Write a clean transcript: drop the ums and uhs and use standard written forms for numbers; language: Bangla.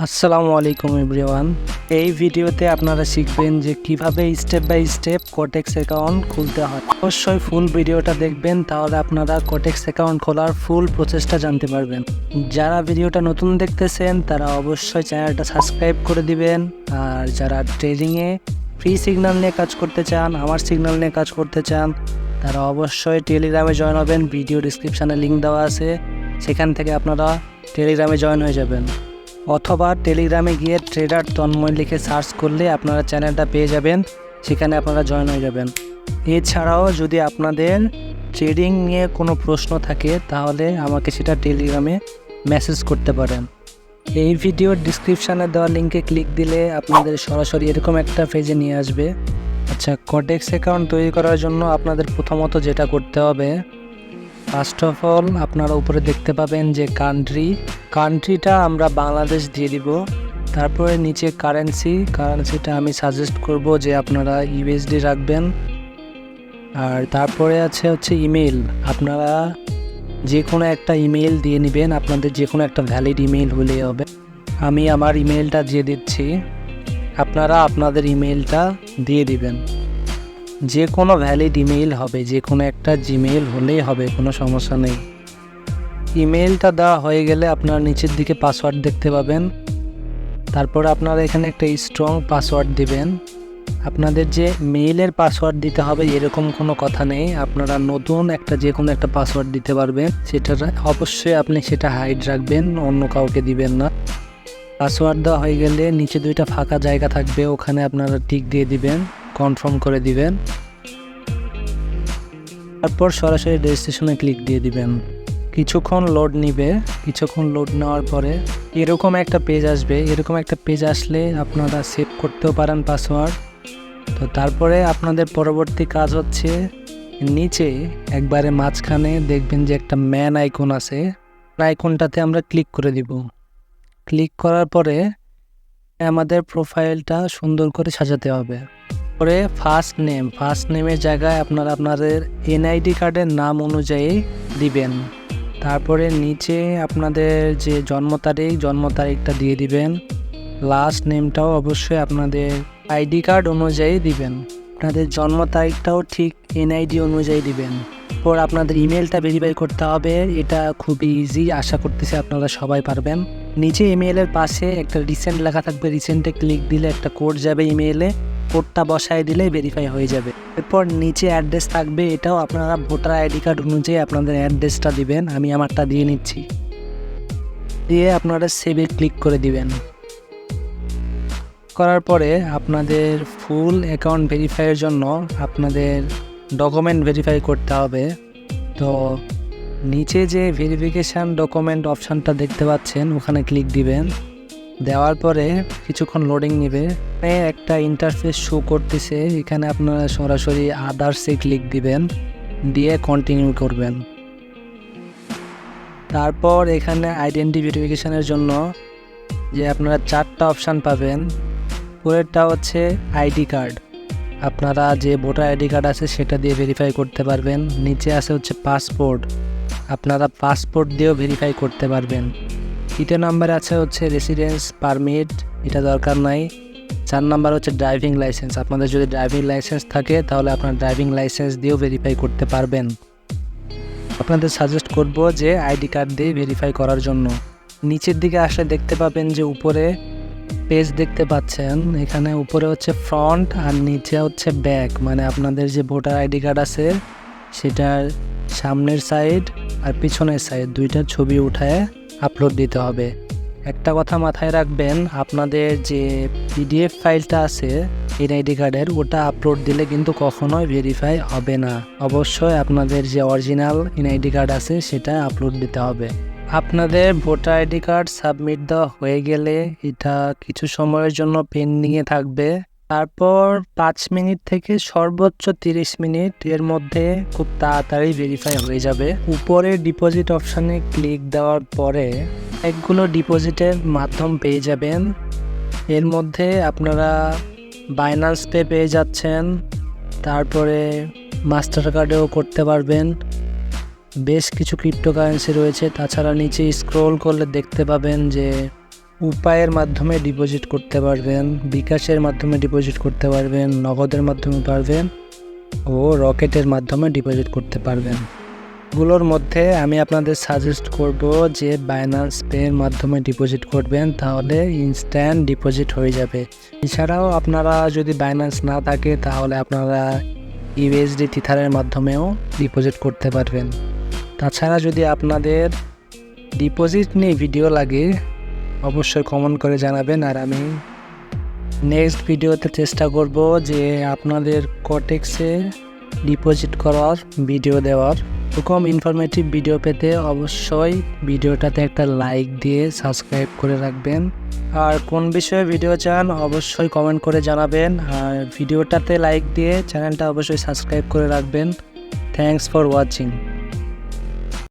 আসসালামু আলাইকুম এভরিওয়ান। এই ভিডিওতে আপনারা শিখবেন যে কিভাবে step by step Quotex account খুলতে হয়। অবশ্যই ফুল ভিডিওটা দেখবেন, তাহলে আপনারা কোটেক্স অ্যাকাউন্ট খোলার ফুল প্রসেসটা জানতে পারবেন। যারা ভিডিওটা নতুন দেখতেছেন তারা অবশ্যই চ্যানেলটা সাবস্ক্রাইব করে দিবেন। আর যারা ট্রেডিংয়ে ফ্রি সিগন্যাল নিয়ে কাজ করতে চান, আমার সিগন্যাল নিয়ে কাজ করতে চান, তারা অবশ্যই টেলিগ্রামে জয়েন হবেন। ভিডিও ডিসক্রিপশানে লিঙ্ক দেওয়া আছে, সেখান থেকে আপনারা টেলিগ্রামে জয়েন হয়ে যাবেন। অথবা টেলিগ্রামে গিয়ে ট্রেডার তন্ময় লিখে সার্চ করলে আপনারা চ্যানেলটা পেয়ে যাবেন, সেখানে আপনারা জয়েন হয়ে যাবেন। এছাড়াও যদি আপনাদের ট্রেডিং নিয়ে কোনো প্রশ্ন থাকে তাহলে আমাকে সেটা টেলিগ্রামে মেসেজ করতে পারেন। এই ভিডিওর ডিসক্রিপশানে দেওয়া লিঙ্কে ক্লিক দিলে আপনাদের সরাসরি এরকম একটা পেজে নিয়ে আসবে। আচ্ছা, কোটেক্স অ্যাকাউন্ট তৈরি করার জন্য আপনাদের প্রথমত যেটা করতে হবে, ফার্স্ট অফ অল আপনারা উপরে দেখতে পাবেন যে কান্ট্রিটা আমরা বাংলাদেশ দিয়ে দিব। তারপরে নিচে কারেন্সিটা আমি সাজেস্ট করব যে আপনারা ইউএসডি রাখবেন। আর তারপরে হচ্ছে ইমেল, আপনারা যে কোনো একটা ইমেল দিয়ে নেবেন, আপনাদের যে কোনো একটা ভ্যালিড ইমেল হলেই হবে। আমি আমার ইমেলটা দিয়ে দিচ্ছি, আপনারা আপনাদের ইমেলটা দিয়ে দিবেন। যে কোনো ভ্যালিড ইমেইল হবে, যে কোনো একটা জিমেইল হলেই হবে, কোনো সমস্যা নেই। ইমেইলটা দেওয়া হয়ে গেলে আপনারা নিচের দিকে পাসওয়ার্ড দেখতে পাবেন। তারপর আপনারা এখানে একটা স্ট্রং পাসওয়ার্ড দিবেন। আপনাদের যে মেইলের পাসওয়ার্ড দিতে হবে এরকম কোনো কথা নেই, আপনারা নতুন যে কোনো একটা পাসওয়ার্ড দিতে পারবেন। সেটা অবশ্যই আপনি সেটা হাইড রাখবেন, অন্য কাউকে দিবেন না। পাসওয়ার্ড দেওয়া হয়ে গেলে নিচে দুইটা ফাঁকা জায়গা থাকবে, ওখানে আপনারা টিক দিয়ে দিবেন, কনফার্ম করে দিবেন। তারপর সরাসরি রেজিস্ট্রেশনে ক্লিক দিয়ে দিবেন। কিছুক্ষণ লোড নেওয়ার পরে এরকম একটা পেজ আসবে। এরকম একটা পেজ আসলে আপনারা সেভ করতেও পারেন পাসওয়ার্ড। তো তারপরে আপনাদের পরবর্তী কাজ হচ্ছে, নিচে একবারে মাঝখানে দেখবেন যে একটা ম্যান আইকন আছে, আইকনটাতে আমরা ক্লিক করে দিব। ক্লিক করার পরে আমাদের প্রোফাইলটা সুন্দর করে সাজাতে হবে। পরে ফার্স্ট নেমের জায়গায় আপনারা আপনাদের এনআইডি কার্ডের নাম অনুযায়ী দিবেন। তারপরে নিচে আপনাদের যে জন্ম তারিখটা দিয়ে দিবেন। লাস্ট নেমটাও অবশ্যই আপনাদের আইডি কার্ড অনুযায়ী দিবেন। আপনাদের জন্ম তারিখটাও ঠিক এনআইডি অনুযায়ী দিবেন। পর আপনাদের ইমেলটা ভেরিফাই করতে হবে, এটা খুবই ইজি, আশা করতেছি আপনারা সবাই পারবেন। নিচে ইমেলের পাশে একটা রিসেন্ট লেখা থাকবে, রিসেন্টে ক্লিক দিলে একটা কোড যাবে ইমেলে, কোডটা বসায় দিলে ভেরিফাই হয়ে যাবে। এরপর নিচে অ্যাড্রেস থাকবে, এটাও আপনারা ভোটার আইডি কার্ড অনুযায়ী আপনাদের অ্যাড্রেসটা দিবেন। আমি আমারটা দিয়ে নিচ্ছি, দিয়ে আপনারা সেভে ক্লিক করে দিবেন। করার পরে আপনাদের ফুল অ্যাকাউন্ট ভেরিফাইয়ের জন্য আপনাদের ডকুমেন্ট ভেরিফাই করতে হবে। তো নিচে যে ভেরিফিকেশান ডকুমেন্ট অপশানটা দেখতে পাচ্ছেন, ওখানে ক্লিক দিবেন। দেওয়ার পরে কিছুক্ষণ লোডিং নেবে, একটা ইন্টারফেস শো করতেছে, এখানে আপনারা সরাসরি আদার্সে ক্লিক দিবেন, দিয়ে কন্টিনিউ করবেন। তারপর এখানে আইডেন্টি ভেরিফিকেশানের জন্য যে আপনারা 4টা অপশান পাবেন। পরেরটা হচ্ছে আইডি কার্ড, আপনারা যে ভোটার আইডি কার্ড আছে সেটা দিয়ে ভেরিফাই করতে পারবেন। নিচে হচ্ছে পাসপোর্ট, আপনারা পাসপোর্ট দিয়েও ভেরিফাই করতে পারবেন। 3 নাম্বারে হচ্ছে রেসিডেন্স পারমিট, এটা দরকার নাই। 4 নাম্বার হচ্ছে ড্রাইভিং লাইসেন্স, আপনাদের যদি ড্রাইভিং লাইসেন্স থাকে তাহলে আপনার ড্রাইভিং লাইসেন্স দিয়েও ভেরিফাই করতে পারবেন। আপনাদের সাজেস্ট করব যে আইডি কার্ড দিয়ে ভেরিফাই করার জন্য। নিচের দিকে আসলে দেখতে পাবেন যে উপরে পেজ দেখতে পাচ্ছেন, এখানে উপরে হচ্ছে ফ্রন্ট আর নিচে হচ্ছে ব্যাক, মানে আপনাদের যে ভোটার আইডি কার্ড আছে সেটার সামনের সাইড আর পিছনের সাইড দুইটা ছবি উঠায় আপলোড দিতে হবে। একটা কথা মাথায় রাখবেন, আপনাদের যে পিডিএফ ফাইলটা আছে এনআইডি কার্ডের, ওটা আপলোড দিলে কিন্তু কখনোই ভেরিফাই হবে না। অবশ্যই আপনাদের যে অরিজিনাল এনআইডি কার্ড আছে সেটা আপলোড দিতে হবে। আপনাদের ভোটার আইডি কার্ড সাবমিট দেওয়া হয়ে গেলে এটা কিছু সময়ের জন্য পেন্ডিংয়ে থাকবে। তারপর 5 মিনিট থেকে সর্বোচ্চ 30 মিনিট এর মধ্যে খুব তাড়াতাড়ি ভেরিফাই হয়ে যাবে। উপরে ডিপোজিট অপশানে ক্লিক দেওয়ার পরে অনেকগুলো ডিপোজিটের মাধ্যম পেয়ে যাবেন। এর মধ্যে আপনারা বাইন্যান্স পে পেয়ে যাচ্ছেন, তারপরে মাস্টার কার্ডেও করতে পারবেন। বেশ কিছু ক্রিপ্টোকারেন্সি রয়েছে। তাছাড়া নিচে স্ক্রল করলে দেখতে পাবেন যে উপায়ের মাধ্যমে ডিপোজিট করতে পারবেন, বিকাশের মাধ্যমে ডিপোজিট করতে পারবেন, নগদের মাধ্যমে পারবেন ও রকেটের মাধ্যমে ডিপোজিট করতে পারবেন। এগুলোর মধ্যে আমি আপনাদের সাজেস্ট করব যে বাইন্যান্স পের মাধ্যমে ডিপোজিট করবেন, তাহলে ইনস্ট্যান্ট ডিপোজিট হয়ে যাবে। এছাড়াও আপনারা যদি বাইন্যান্স না থাকে তাহলে আপনারা ইউএসডি থিথারের মাধ্যমেও ডিপোজিট করতে পারবেন। তাছাড়া যদি আপনাদের ডিপোজিট নিয়ে ভিডিও লাগে অবশ্যই কমেন্ট করে জানাবেন, আর আমি নেক্সট ভিডিওতে চেষ্টা করব যে আপনাদের কোটেক্সে ডিপোজিট করার ভিডিও দেওয়ার। এরকম ইনফরমেটিভ ভিডিও পেতে অবশ্যই ভিডিওটাতে একটা লাইক দিয়ে সাবস্ক্রাইব করে রাখবেন। আর কোন বিষয়ে ভিডিও চান অবশ্যই কমেন্ট করে জানাবেন, আর ভিডিওটাতে লাইক দিয়ে চ্যানেলটা অবশ্যই সাবস্ক্রাইব করে রাখবেন। Thanks for watching.